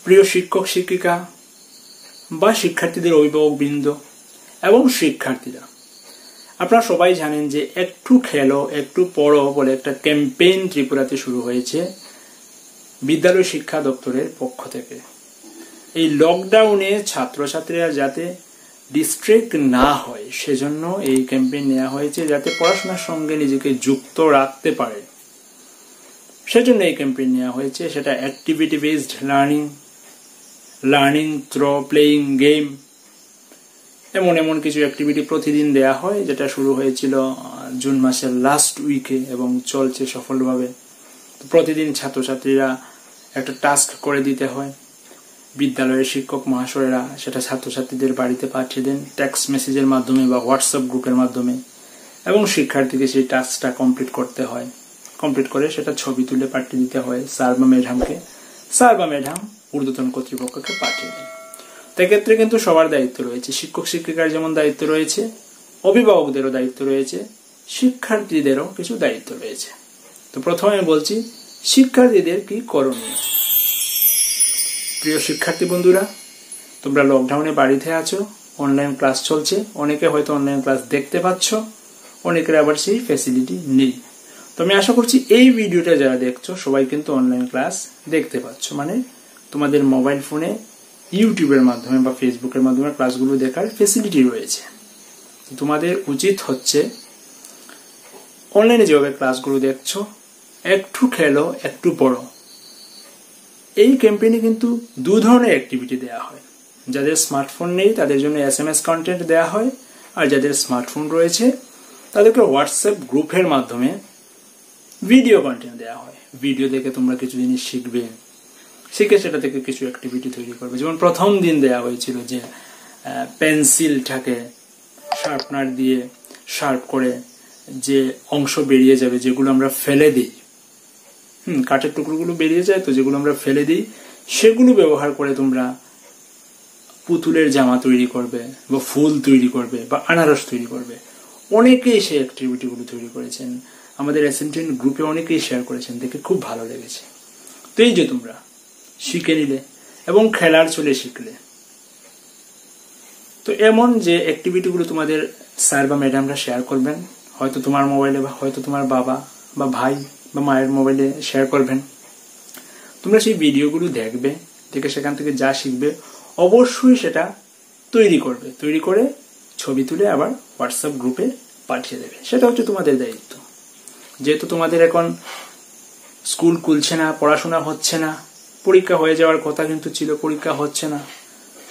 প্রিয় শিক্ষক শিক্ষিকা বা শিক্ষার্থীদের অভিভাবকবৃন্দ এবং শিক্ষার্থীরা, আপনারা সবাই জানেন যে একটু খেলো একটু পড়ো বলে একটা ক্যাম্পেইন ত্রিপুরাতে শুরু হয়েছে বিদ্যালয় শিক্ষা দপ্তরের পক্ষ থেকে। এই লকডাউনে ছাত্রছাত্রীরা যাতে ডিস্ট্রেক্ট না হয় সেজন্য এই ক্যাম্পেইন নেওয়া হয়েছে, যাতে পড়াশোনার সঙ্গে নিজেকে যুক্ত রাখতে পারে সেজন্য এই ক্যাম্পেইন নেওয়া হয়েছে। সেটা activity based learning through playing game, এমন কিছু অ্যাক্টিভিটি প্রতিদিন দেয়া হয়, যেটা শুরু হয়েছিল জুন মাসের লাস্ট উইকে এবং চলছে সফলভাবে। প্রতিদিন ছাত্রছাত্রীরা একটা টাস্ক করে দিতে হয়, বিদ্যালয়ের শিক্ষক মহাশয়রা সেটা ছাত্রছাত্রীদের বাড়িতে পাঠিয়ে দেন টেক্সট মেসেজের মাধ্যমে বা হোয়াটসঅ্যাপ গ্রুপের মাধ্যমে, এবং শিক্ষার্থীকে সেই টাস্কটা কমপ্লিট করতে হয়। কমপ্লিট করে সেটা ছবি তুলে পাঠিয়ে দিতে হয় স্যার বা ম্যাডামকে। স্যার বা ম্যাডাম ঊর্ধ্বতন কর্তৃপক্ষকে পাঠিয়ে দেন। সেক্ষেত্রে কিন্তু সবার দায়িত্ব রয়েছে, শিক্ষক শিক্ষিকার যেমন দায়িত্ব রয়েছে, অভিভাবকদেরও দায়িত্ব রয়েছে, শিক্ষার্থীদেরও কিছু দায়িত্ব রয়েছে। তো প্রথমে বলছি শিক্ষার্থীদের কি করণীয়। প্রিয় শিক্ষার্থী বন্ধুরা, তোমরা লকডাউনে বাড়িতে আছো, অনলাইন ক্লাস চলছে, অনেকে হয়তো অনলাইন ক্লাস দেখতে পাচ্ছ, অনেকের আবার সেই ফ্যাসিলিটি নেই। তো আমি আশা করছি এই ভিডিওটা যারা দেখছো সবাই কিন্তু অনলাইন ক্লাস দেখতে পাচ্ছ, মানে তোমাদের মোবাইল ফোনে ইউটিউবের মাধ্যমে বা ফেসবুকের মাধ্যমে ক্লাসগুলো দেখার ফ্যাসিলিটি রয়েছে। তোমাদের উচিত হচ্ছে অনলাইনে যেভাবে ক্লাসগুলো দেখছো, একটু খেলো একটু পড়ো, এই ক্যাম্পেইনে কিন্তু দু ধরনের অ্যাক্টিভিটি দেওয়া হয়। যাদের স্মার্টফোন নেই তাদের জন্য SMS কন্টেন্ট দেওয়া হয়, আর যাদের স্মার্টফোন রয়েছে তাদেরকে হোয়াটসঅ্যাপ গ্রুপের মাধ্যমে ভিডিও কন্টেন্ট দেওয়া হয়। ভিডিও দেখে তোমরা কিছু জিনিস শিখবে, শিখে সেটা থেকে কিছু অ্যাক্টিভিটি তৈরি করবে। যেমন প্রথম দিন দেওয়া হয়েছিল যে পেন্সিলটাকে শার্পনার দিয়ে শার্প করে যে অংশ বেরিয়ে যাবে, যেগুলো আমরা ফেলে দিই, কাঠের টুকরোগুলো বেরিয়ে যায় তো, যেগুলো আমরা ফেলে দিই সেগুলো ব্যবহার করে তোমরা পুতুলের জামা তৈরি করবে বা ফুল তৈরি করবে বা আনারস তৈরি করবে। অনেকেই সেই অ্যাক্টিভিটিগুলো তৈরি করেছেন, আমাদের SMDN গ্রুপে অনেকেই শেয়ার করেছেন, দেখে খুব ভালো লেগেছে। তো এই যে তোমরা শিখে নিলে এবং খেলার চলে শিখলে, তো এমন যে অ্যাক্টিভিটিগুলো তোমাদের স্যার বা ম্যাডামরা শেয়ার করবেন, হয়তো তোমার মোবাইলে বা হয়তো তোমার বাবা বা ভাই বা মায়ের মোবাইলে শেয়ার করবেন, তোমরা সেই ভিডিওগুলো দেখবে, দেখে সেখান থেকে যা শিখবে অবশ্যই সেটা তৈরি করবে, তৈরি করে ছবি তুলে আবার হোয়াটসঅ্যাপ গ্রুপে পাঠিয়ে দেবে। সেটা হচ্ছে তোমাদের দায়িত্ব। যেহেতু তোমাদের এখন স্কুল খুলছে না, পড়াশোনা হচ্ছে না, পরীক্ষা হয়ে যাওয়ার কথা কিন্তু ছিল, পরীক্ষা হচ্ছে না,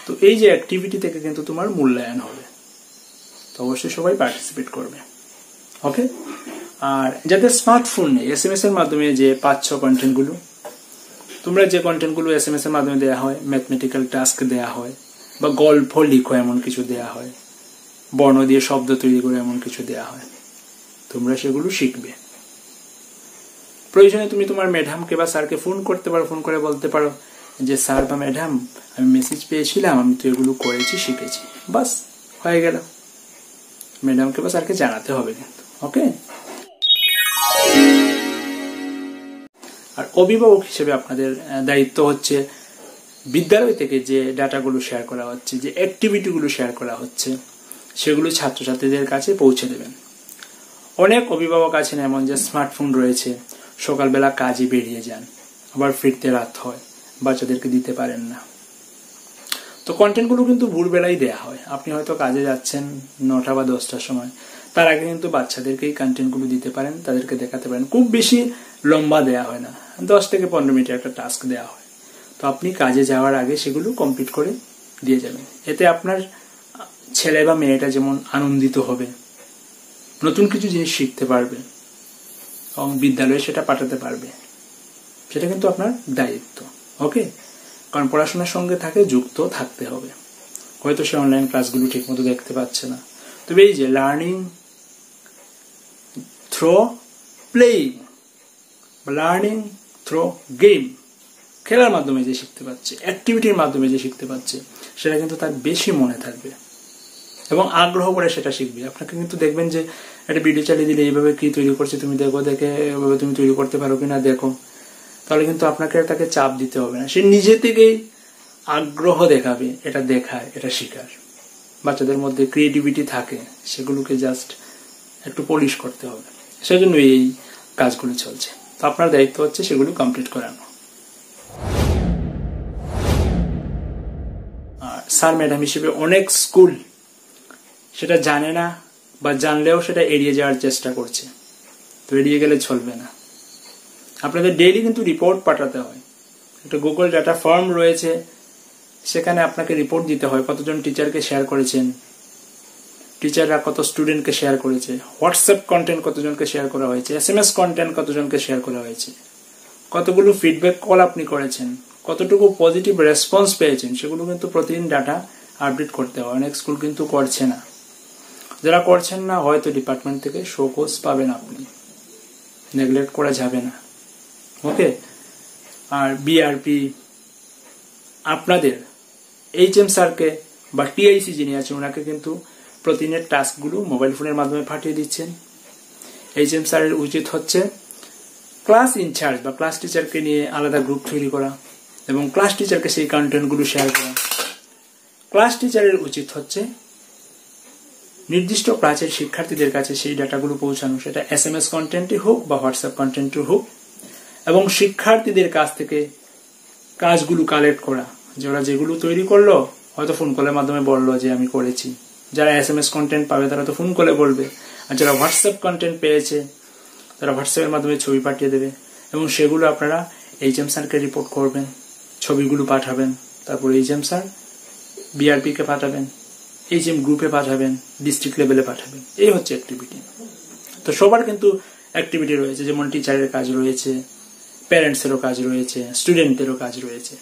তো এই যে অ্যাক্টিভিটি থেকে কিন্তু তোমার মূল্যায়ন হবে। তো অবশ্যই সবাই পার্টিসিপেট করবে, ওকে। আর যাদের স্মার্টফোন নেই, SMS এর মাধ্যমে যে পাচ্ছ কন্টেন্টগুলো, তোমরা যে কন্টেন্টগুলো SMS এর মাধ্যমে দেওয়া হয়, ম্যাথমেটিক্যাল টাস্ক দেওয়া হয় বা গল্প লিখো এমন কিছু দেওয়া হয়, বর্ণ দিয়ে শব্দ তৈরি করে এমন কিছু দেওয়া হয়, তোমরা সেগুলো শিখবে। প্রয়োজনে তুমি তোমার ম্যাডামকে বা স্যারকে ফোন করতে পারো, ফোন করে বলতে পারো যে স্যার বা ম্যাডাম আমি মেসেজ পেয়েছিলাম, আমি তো এগুলো করেছি, শিখেছি, বাস হয়ে গেল। ম্যাডামকে বা স্যারকে জানাতে হবে কিন্তু, ওকে। আর অভিভাবক হিসেবে আপনাদের দায়িত্ব হচ্ছে বিদ্যালয় থেকে যে ডাটাগুলো শেয়ার করা হচ্ছে, যে অ্যাক্টিভিটিগুলো শেয়ার করা হচ্ছে, সেগুলো ছাত্রছাত্রীদের কাছে পৌঁছে দেবেন। অনেক অভিভাবক আছেন এমন যে স্মার্টফোন রয়েছে, সকালবেলা কাজে বেরিয়ে যান, আবার ফিরতে রাত হয়, বাচ্চাদেরকে দিতে পারেন না। তো কন্টেন্টগুলো কিন্তু ভোরবেলাই দেওয়া হয়, আপনি হয়তো কাজে যাচ্ছেন 9টা বা 10টার সময়, তার আগে কিন্তু বাচ্চাদেরকেই কন্টেন্টগুলো দিতে পারেন, তাদেরকে দেখাতে পারেন। খুব বেশি লম্বা দেওয়া হয় না, 10 থেকে 15 মিনিটের একটা টাস্ক দেওয়া হয়। তো আপনি কাজে যাওয়ার আগে সেগুলো কমপ্লিট করে দিয়ে যাবেন। এতে আপনার ছেলে বা মেয়েটা যেমন আনন্দিত হবে, নতুন কিছু জিনিস শিখতে পারবে এবং বিদ্যালয়ে সেটা পাঠাতে পারবে, সেটা কিন্তু আপনার দায়িত্ব, ওকে। কারণ পড়াশোনার সঙ্গে থাকে যুক্ত থাকতে হবে। হয়তো সে অনলাইন ক্লাসগুলো ঠিক মতো দেখতে পাচ্ছে না, তবে এই যে learning through playing, learning through game, খেলার মাধ্যমে যে শিখতে পাচ্ছে, অ্যাক্টিভিটির মাধ্যমে যে শিখতে পাচ্ছে, সেটা কিন্তু তার বেশি মনে থাকবে এবং আগ্রহ করে সেটা শিখবে। আপনাকে কিন্তু দেখবেন যে একটা ভিডিও চালিয়ে দিলে এইভাবে কি তৈরি করছে তুমি দেখো, দেখে এভাবে তুমি তৈরি করতে পারো কিনা দেখো, তাহলে কিন্তু আপনাকে তাকে চাপ দিতে হবে না, সে নিজে থেকেই আগ্রহ দেখাবে, এটা দেখায়, এটা শেখার। বাচ্চাদের মধ্যে ক্রিয়েটিভিটি থাকে, সেগুলোকে জাস্ট একটু পলিশ করতে হবে। সেজন্য এই কাজগুলো চলছে। তো আপনার দায়িত্ব হচ্ছে সেগুলো কমপ্লিট করানো। আর স্যার ম্যাডাম হিসেবে অনেক স্কুল সেটা জানে না, বা জানলেও সেটা এড়িয়ে যাওয়ার চেষ্টা করছে। তো এড়িয়ে গেলে চলবে না। আপনাদের ডেইলি কিন্তু রিপোর্ট পাঠাতে হয়। একটা গুগল ডাটা ফর্ম রয়েছে, সেখানে আপনাকে রিপোর্ট দিতে হয় কতজন টিচারকে শেয়ার করেছেন, টিচাররা কত স্টুডেন্টকে শেয়ার করেছে, হোয়াটসঅ্যাপ কন্টেন্ট কতজনকে শেয়ার করা হয়েছে, SMS কন্টেন্ট কতজনকে শেয়ার করা হয়েছে, কতগুলো ফিডব্যাক কল আপনি করেছেন, কতটুকু পজিটিভ রেসপন্স পেয়েছেন, সেগুলো কিন্তু প্রতিদিন ডাটা আপডেট করতে হয়। অনেক স্কুল কিন্তু করছে না। যারা করছেন না, হয়তো ডিপার্টমেন্ট থেকে শোকজ পাবেন, আপনি নেগলেক্ট করা যাবে না। ওকে। আর বিআরপি আপনাদের HM স্যারকে বা TIC যিনি আছেন ওনাকে কিন্তু প্রতিদিনের টাস্কগুলো মোবাইল ফোনের মাধ্যমে পাঠিয়ে দিচ্ছেন। HM স্যারের উচিত হচ্ছে ক্লাস ইনচার্জ বা ক্লাস টিচারকে নিয়ে আলাদা গ্রুপ তৈরি করা এবং ক্লাস টিচারকে সেই কন্টেন্টগুলো শেয়ার করা। ক্লাস টিচারের উচিত হচ্ছে নির্দিষ্ট ক্লাসের শিক্ষার্থীদের কাছে সেই ডাটাগুলো পৌঁছানো, সেটা SMS কন্টেন্টই হোক বা হোয়াটসঅ্যাপ কন্টেন্টই হোক, এবং শিক্ষার্থীদের কাছ থেকে কাজগুলো কালেক্ট করা, যে ওরা যেগুলো তৈরি করলো হয়তো ফোন কলের মাধ্যমে বললো যে আমি করেছি। যারা SMS কন্টেন্ট পাবে তারা তো ফোন কলে বলবে, আর যারা হোয়াটসঅ্যাপ কন্টেন্ট পেয়েছে তারা হোয়াটসঅ্যাপের মাধ্যমে ছবি পাঠিয়ে দেবে, এবং সেগুলো আপনারা HM স্যারকে রিপোর্ট করবেন, ছবিগুলো পাঠাবেন। তারপর HM স্যার BRP কে পাঠাবেন, HM গ্রুপে পাঠাবেন, ডিস্ট্রিক্ট লেভেলে পাঠাবেন। এই হচ্ছে অ্যাক্টিভিটি। তো সবার কিন্তু অ্যাক্টিভিটি রয়েছে, যেমন টিচারের কাজ রয়েছে, প্যারেন্টসেরও কাজ রয়েছে, স্টুডেন্টেরও কাজ রয়েছে।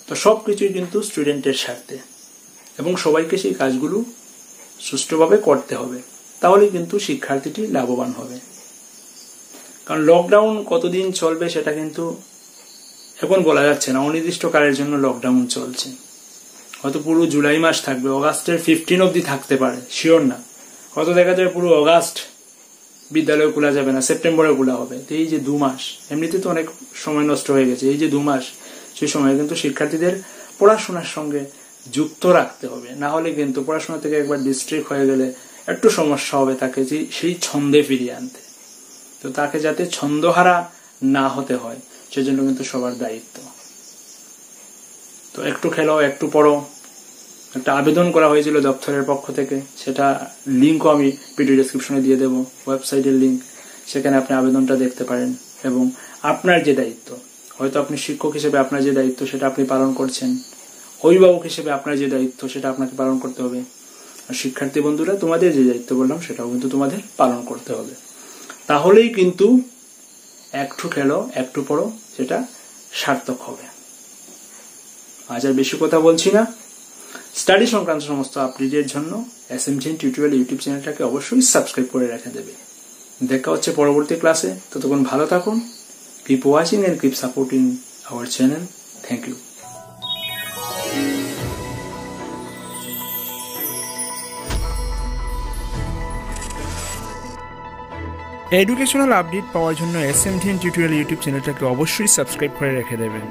তো সবকিছুই কিন্তু স্টুডেন্টের স্বার্থে, এবং সবাইকে সেই কাজগুলো সুষ্ঠুভাবে করতে হবে। তাহলে কিন্তু শিক্ষার্থীটি লাভবান হবে। কারণ লকডাউন কতদিন চলবে সেটা কিন্তু এখন বলা যাচ্ছে না। অনির্দিষ্টকালের জন্য লকডাউন চলছে। হয়তো পুরো জুলাই মাস থাকবে, অগাস্টের 15 অবধি থাকতে পারে, শিওর না। হয়তো দেখা যায় পুরো অগাস্ট বিদ্যালয় খোলা যাবে না, সেপ্টেম্বরে খোলা হবে। তো এই যে 2 মাস, এমনিতে তো অনেক সময় নষ্ট হয়ে গেছে। এই যে 2 মাস, সেই সময় কিন্তু শিক্ষার্থীদের পড়াশোনার সঙ্গে যুক্ত রাখতে হবে। না হলে কিন্তু পড়াশোনা থেকে একবার ডিস্ট্রিক্ট হয়ে গেলে একটু সমস্যা হবে তাকে সেই ছন্দে ফিরিয়ে আনতে। তো তাকে যাতে ছন্দহারা না হতে হয়, সেজন্য কিন্তু সবার দায়িত্ব। তো একটু খেলো একটু পড়ো একটা আবেদন করা হয়েছিল দপ্তরের পক্ষ থেকে, সেটা লিঙ্কও আমি ভিডিও ডেসক্রিপশনে দিয়ে দেবো, ওয়েবসাইটের লিঙ্ক। সেখানে আপনি আবেদনটা দেখতে পারেন। এবং আপনার যে দায়িত্ব, হয়তো আপনি শিক্ষক হিসেবে আপনার যে দায়িত্ব সেটা আপনি পালন করছেন, অভিভাবক হিসেবে আপনার যে দায়িত্ব সেটা আপনাকে পালন করতে হবে, আর শিক্ষার্থী বন্ধুরা তোমাদের যে দায়িত্ব বললাম সেটাও কিন্তু তোমাদের পালন করতে হবে। তাহলেই কিন্তু একটু খেলো একটু পড়ো সেটা সার্থক হবে। আজ আর বেশি কথা বলছি না। স্টাডি সংক্রান্ত সমস্ত আপডেটের জন্য SMDN টিউটোরিয়াল ইউটিউব চ্যানেলটাকে অবশ্যই সাবস্ক্রাইব করে রেখে দেবে। দেখা হচ্ছে পরবর্তী ক্লাসে। ততক্ষণ ভালো থাকুন। Keep watching and keep supporting our channel. Thank you. Educational update পাওয়ার জন্য SMDN টিউটোরিয়াল ইউটিউব চ্যানেলটাকে অবশ্যই সাবস্ক্রাইব করে রেখে দেবেন।